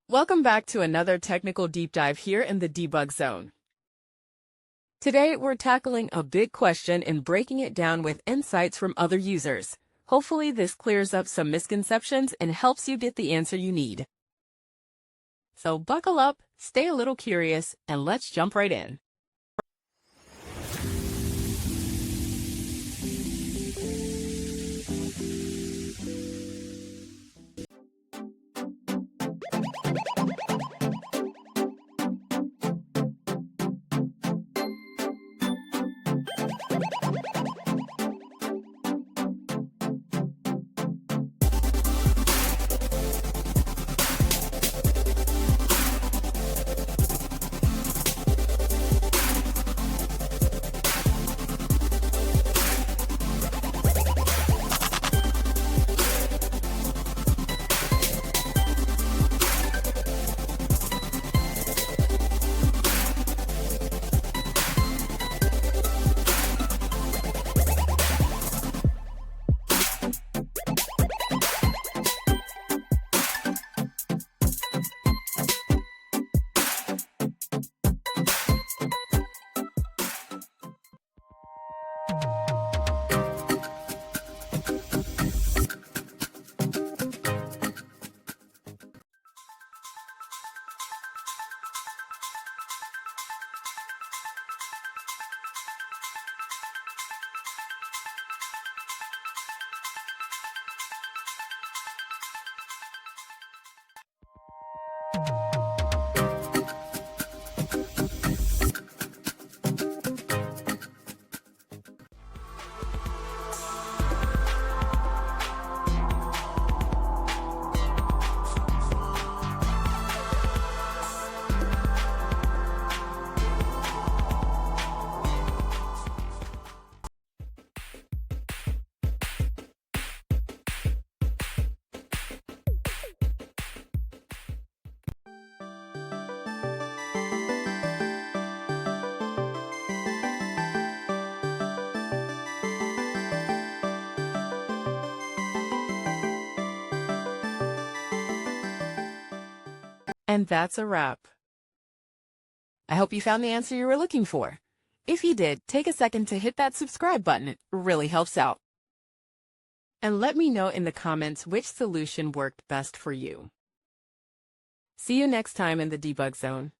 Welcome back to another technical deep dive here in the debug zone. Today, we're tackling a big question and breaking it down with insights from other users. Hopefully, this clears up some misconceptions and helps you get the answer you need. So buckle up, stay a little curious, and let's jump right in. And that's a wrap. I hope you found the answer you were looking for. If you did, take a second to hit that subscribe button. It really helps out. And let me know in the comments which solution worked best for you. See you next time in the debug zone.